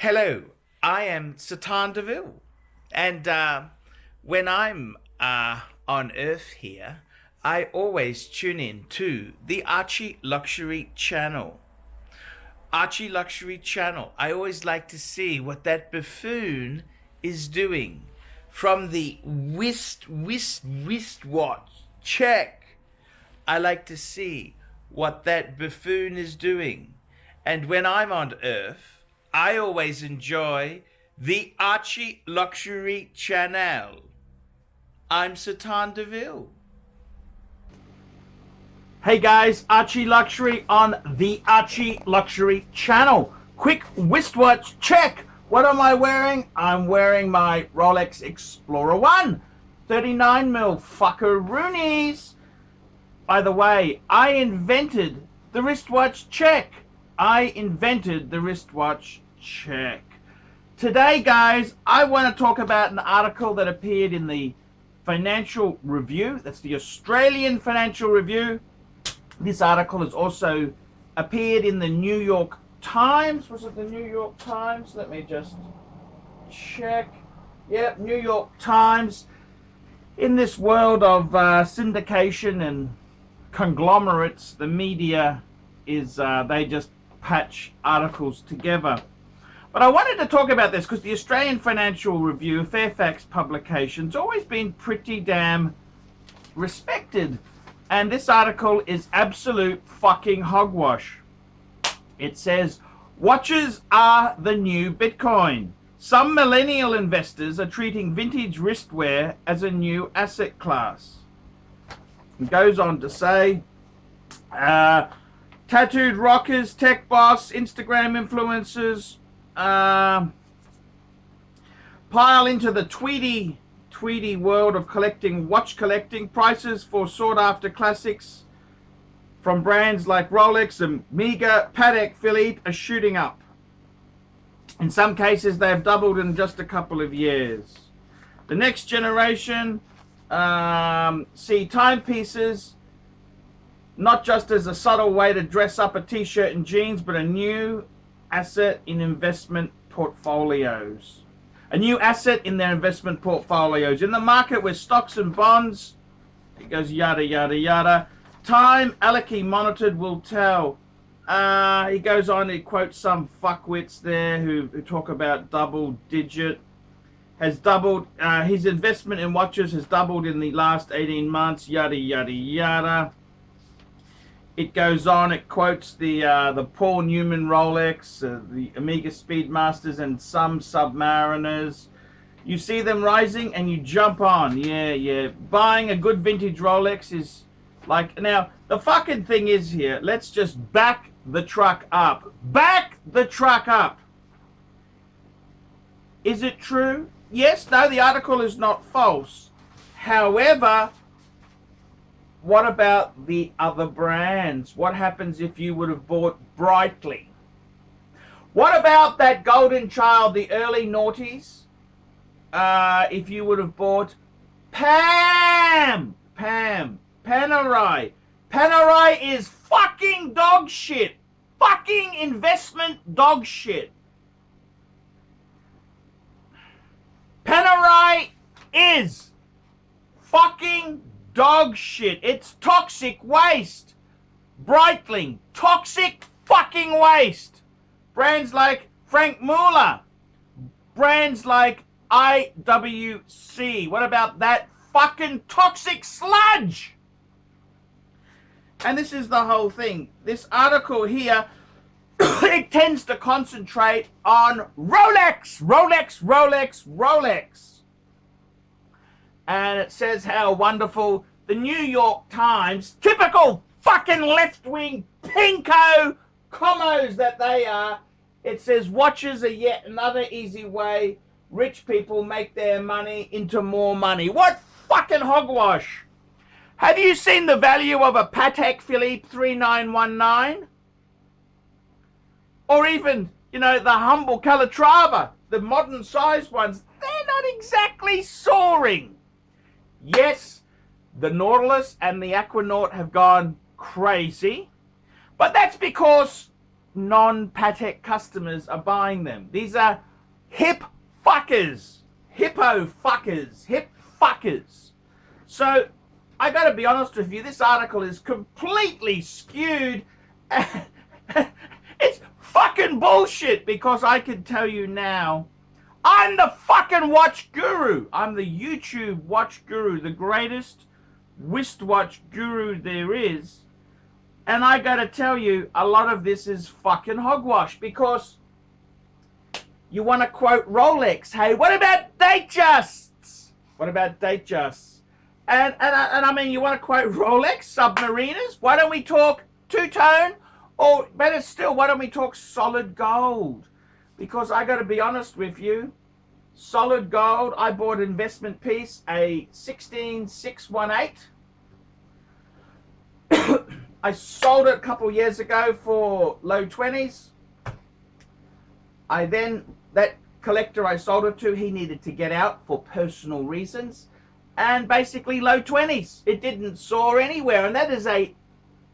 Hello, I am Satan Deville, and when I'm on Earth here, I always tune in to the Archie Luxury channel. Archie Luxury channel. I always like to see what that buffoon is doing from the wristwatch check. I like to see what that buffoon is doing, and when I'm on Earth, I always enjoy the Archie Luxury channel. I'm Satan Deville. Hey guys, Archie Luxury on the Archie Luxury channel. Quick wristwatch check. What am I wearing? I'm wearing my Rolex Explorer 1 39mm fuckaroonies. By the way, I invented the wristwatch check. Today, guys, I want to talk about an article that appeared in the Financial Review. That's the Australian Financial Review. This article has also appeared in the New York Times. Was it the New York Times? Let me just check. Yep, New York Times. In this world of syndication and conglomerates, the media is, they just patch articles together. But I wanted to talk about this because the Australian Financial Review, Fairfax publication's always been pretty damn respected. And this article is absolute fucking hogwash. It says, watches are the new Bitcoin. Some millennial investors are treating vintage wristwear as a new asset class. It goes on to say, tattooed rockers, tech boss, Instagram influencers pile into the Tweety world of watch collecting. Prices for sought-after classics from brands like Rolex and Omega, Patek Philippe are shooting up. In some cases, they have doubled in just a couple of years. The next generation see timepieces not just as a subtle way to dress up a t-shirt and jeans, but a new asset in investment portfolios. A new asset in their investment portfolios. In the market with stocks and bonds, it goes yada, yada, yada. Time Alecky monitored will tell. He goes on, he quotes some fuckwits there who talk about double digit. Has doubled, his investment in watches has doubled in the last 18 months, yada, yada, yada. It goes on, it quotes the Paul Newman Rolex, the Omega Speedmasters, and some Submariners. You see them rising and you jump on. Yeah. Buying a good vintage Rolex is like... Now, the fucking thing is here, let's just back the truck up. Back the truck up! Is it true? Yes, no, the article is not false. However, what about the other brands? What happens if you would have bought Brightly? What about that golden child, the early noughties? If you would have bought Panerai. Panerai is fucking dog shit. Fucking investment dog shit. Panerai is fucking dog shit. It's toxic waste. Breitling, toxic fucking waste. Brands like Frank Muller. Brands like IWC. What about that fucking toxic sludge? And this is the whole thing. This article here, it tends to concentrate on Rolex. And it says how wonderful the New York Times, typical fucking left-wing pinko commos that they are, it says watches are yet another easy way rich people make their money into more money. What fucking hogwash? Have you seen the value of a Patek Philippe 3919? Or even, the humble Calatrava, the modern sized ones, they're not exactly soaring. Yes, the Nautilus and the Aquanaut have gone crazy, but that's because non-Patek customers are buying them. These are hip fuckers. Hippo fuckers. Hip fuckers. So, I gotta be honest with you, this article is completely skewed. It's fucking bullshit, because I can tell you now, I'm the fucking watch guru. I'm the YouTube watch guru, the greatest wristwatch guru there is. And I gotta tell you, a lot of this is fucking hogwash, because you want to quote Rolex. Hey, what about Datejusts? What about Datejusts? And I mean, you want to quote Rolex, Submariners? Why don't we talk two-tone? Or better still, why don't we talk solid gold? Because I got to be honest with you, solid gold, I bought an investment piece, a 16618. I sold it a couple years ago for low 20s. That collector I sold it to, he needed to get out for personal reasons. And basically low 20s. It didn't soar anywhere. And that is a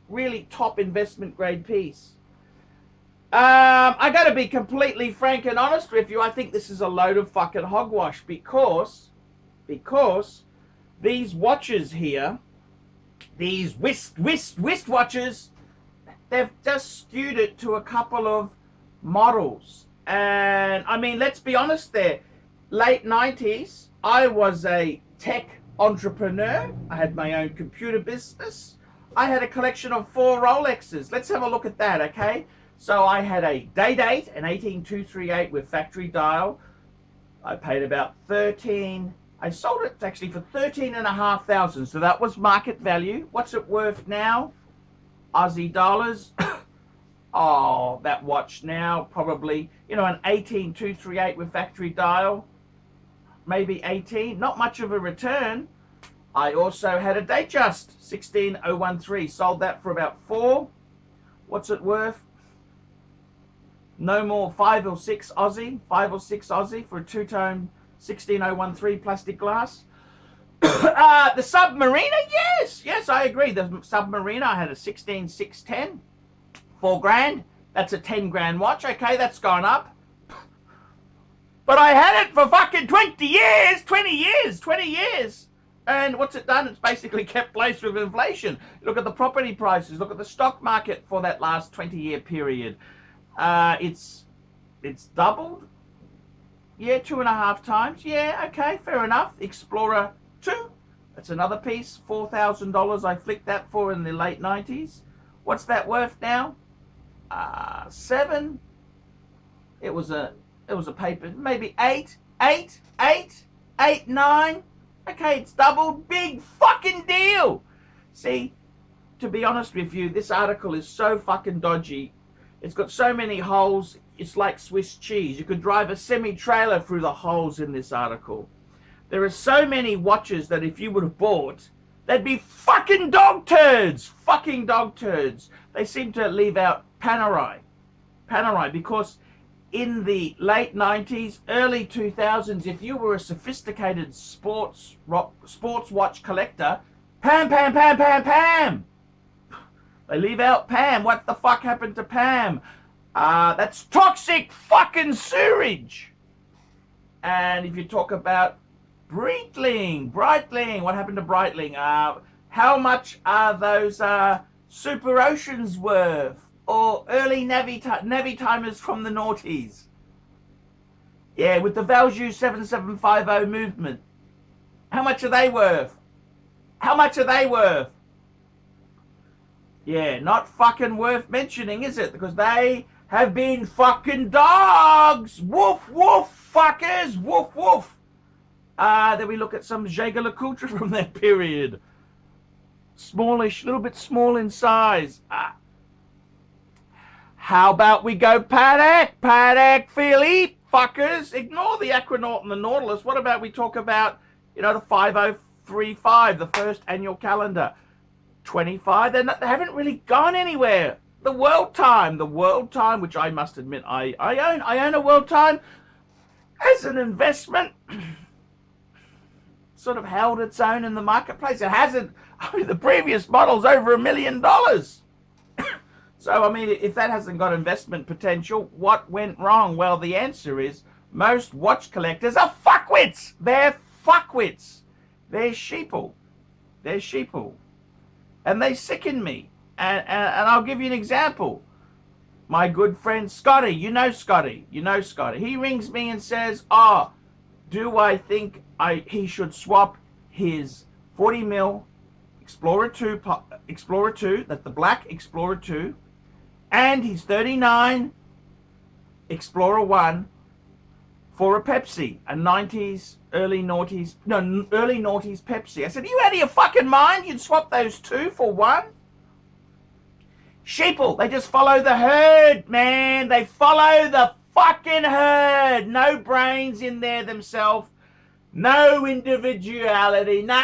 really top investment grade piece. I got to be completely frank and honest with you. I think this is a load of fucking hogwash, because these watches here, these wrist watches, they've just skewed it to a couple of models. And I mean, let's be honest there. Late 90s, I was a tech entrepreneur. I had my own computer business. I had a collection of 4 Rolexes. Let's have a look at that, okay? So I had a day-date, an 18238 with factory dial. I paid about 13. I sold it actually for 13,500. So that was market value. What's it worth now? Aussie dollars. Oh, that watch now probably, you know, an 18238 with factory dial. Maybe 18. Not much of a return. I also had a Datejust 16013. Sold that for about 4. What's it worth? No more, 5 or 6 Aussie. 5 or 6 Aussie for a two-tone 16013 plastic glass. The Submariner, yes, I agree. The Submariner, I had a 16610, 4 grand. That's a 10 grand watch. Okay, that's gone up. But I had it for fucking 20 years. And what's it done? It's basically kept pace with inflation. Look at the property prices. Look at the stock market for that last 20-year period. It's doubled. Yeah, 2.5 times. Yeah, okay, fair enough. Explorer 2. That's another piece. $4,000 I flicked that for in the late 90s. What's that worth now? 7. It was a paper. Maybe 8, 9. Okay, it's doubled. Big fucking deal. See, to be honest with you, this article is so fucking dodgy. It's got so many holes, it's like Swiss cheese. You could drive a semi-trailer through the holes in this article. There are so many watches that if you would have bought, they'd be fucking dog turds. Fucking dog turds. They seem to leave out Panerai. Because in the late 90s, early 2000s, if you were a sophisticated sports watch collector, Pam. They leave out Pam. What the fuck happened to Pam? That's toxic fucking sewage. And if you talk about Breitling, what happened to Breitling? How much are those Super Oceans worth? Or early Navy timers from the noughties? Yeah, with the Valjoux 7750 movement. How much are they worth? Yeah, not fucking worth mentioning, is it? Because they have been fucking dogs. Woof, woof, fuckers. Woof, woof. Then we look at some Jaeger-LeCoultre from that period. Smallish, a little bit small in size. How about we go Patek Philippe, fuckers. Ignore the Aquanaut and the Nautilus. What about we talk about, the 5035, the first annual calendar. 25, they haven't really gone anywhere. The World Time, which I must admit I own a World Time as an investment. Sort of held its own in the marketplace. It hasn't. I mean, the previous model's over $1 million. So, I mean, if that hasn't got investment potential, what went wrong? Well, the answer is most watch collectors are fuckwits. They're fuckwits. They're sheeple. They're sheeple. And they sicken me. And I'll give you an example. My good friend Scotty, you know Scotty. He rings me and says, oh, do I think he should swap his 40mm Explorer 2, that's the black Explorer 2, and his 39 Explorer 1 for a Pepsi, a 90s, early noughties Pepsi. I said, are you out of your fucking mind? You'd swap those two for one? Sheeple, they just follow the herd, man. They follow the fucking herd. No brains in there themselves. No individuality. Nah.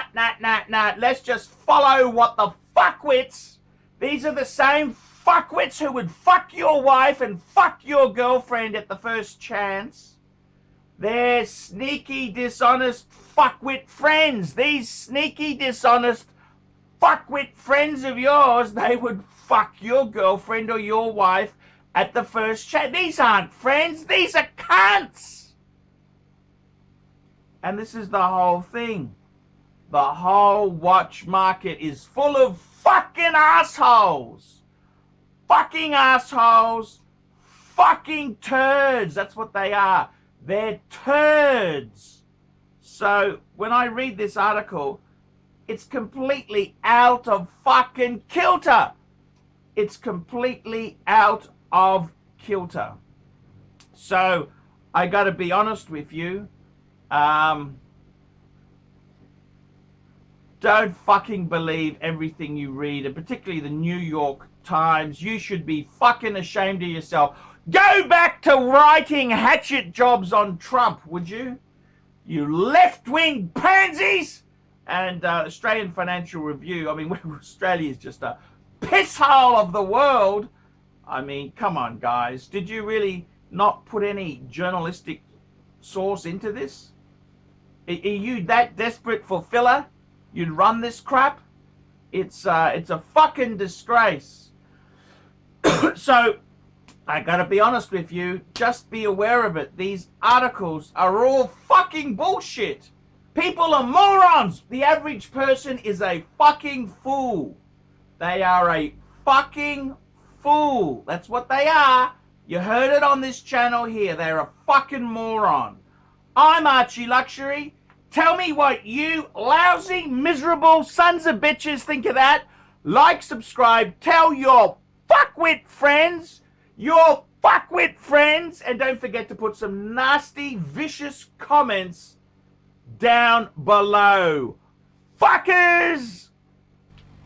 Let's just follow what the fuckwits. These are the same fuckwits who would fuck your wife and fuck your girlfriend at the first chance. They're sneaky, dishonest fuckwit friends. These sneaky, dishonest fuckwit friends of yours, they would fuck your girlfriend or your wife at the first chance. These aren't friends. These are cunts. And this is the whole thing. The whole watch market is full of fucking assholes. Fucking assholes. Fucking turds. That's what they are. They're turds. So when I read this article, it's completely out of fucking kilter. It's completely out of kilter. So I gotta be honest with you. Don't fucking believe everything you read, and particularly the New York Times. You should be fucking ashamed of yourself. Go back to writing hatchet jobs on Trump, would you? You left-wing pansies! And Australian Financial Review, I mean, Australia is just a pisshole of the world. I mean, come on, guys. Did you really not put any journalistic source into this? Are you that desperate for filler? You'd run this crap? It's a fucking disgrace. So, I gotta be honest with you. Just be aware of it. These articles are all fucking bullshit. People are morons. The average person is a fucking fool. They are a fucking fool. That's what they are. You heard it on this channel here. They're a fucking moron. I'm ArchieLuxury. Tell me what you lousy, miserable sons of bitches think of that. Like, subscribe, tell your fuckwit friends, and don't forget to put some nasty, vicious comments down below. Fuckers!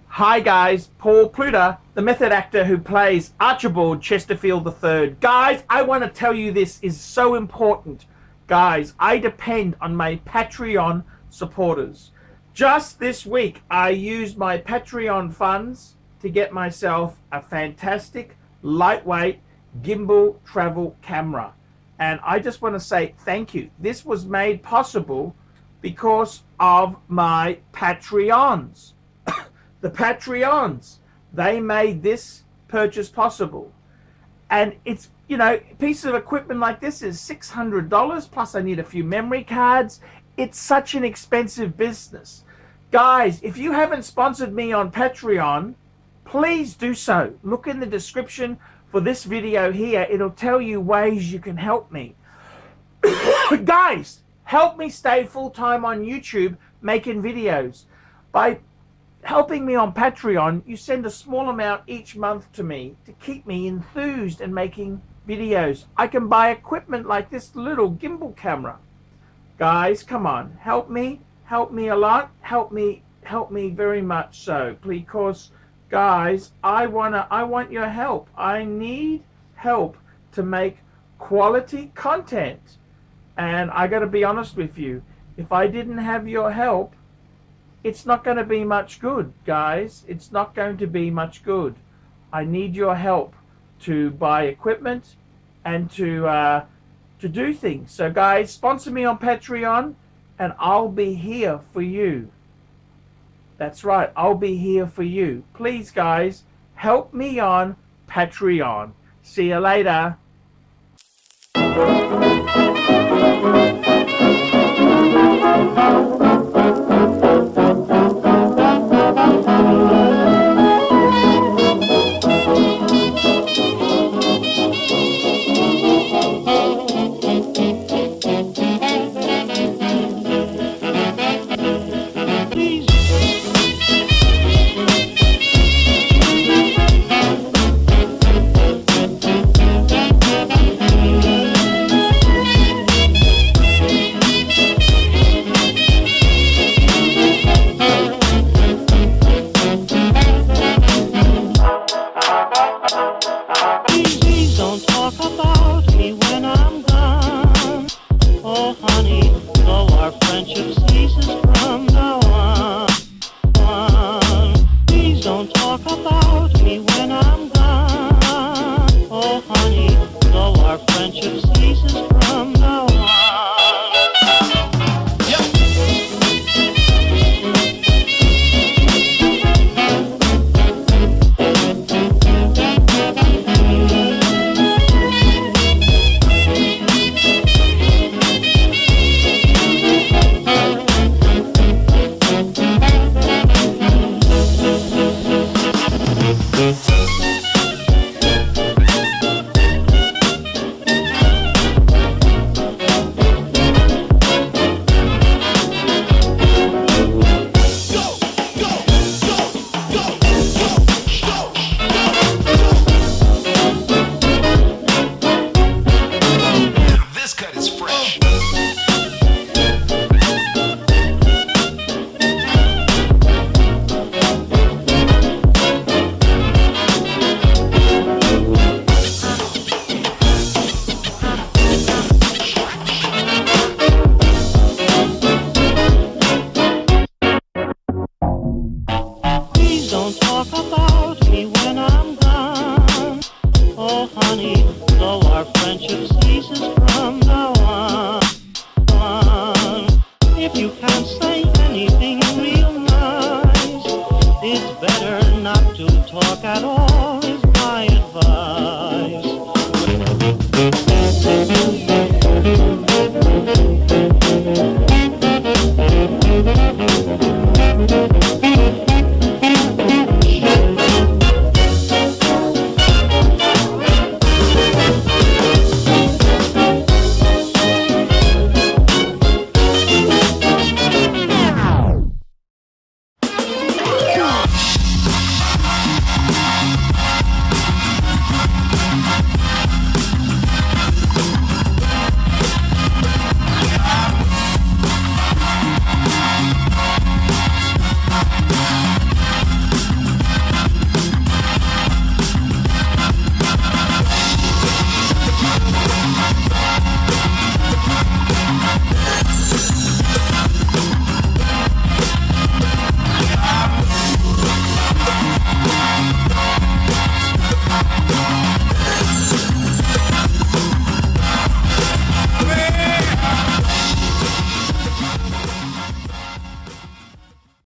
Hi guys, Paul Pluta, the method actor who plays Archibald Chesterfield III. Guys, I want to tell you this is so important. Guys, I depend on my Patreon supporters. Just this week, I used my Patreon funds to get myself a fantastic, lightweight, gimbal travel camera. And I just want to say thank you. This was made possible because of my Patreons. The Patreons, they made this purchase possible. And it's, you know, a piece of equipment like this is $600, plus I need a few memory cards. It's such an expensive business. Guys, if you haven't sponsored me on Patreon, please do so. Look in the description for this video here. It'll tell you ways you can help me. Guys, help me stay full-time on YouTube making videos. By helping me on Patreon, you send a small amount each month to me to keep me enthused and making videos. I can buy equipment like this little gimbal camera. Guys, come on, help me a lot, help me very much so, because guys, I want your help. I need help to make quality content. And I got to be honest with you, if I didn't have your help, it's not going to be much good, guys. It's not going to be much good. I need your help to buy equipment and to do things. So guys, sponsor me on Patreon and I'll be here for you. That's right, I'll be here for you. Please guys, help me on Patreon. See you later. Please don't talk about me when I'm gone. Oh, honey, though our friendship ceases from now on. Please don't talk about me when I'm gone. Oh, honey, though our friendship ceases from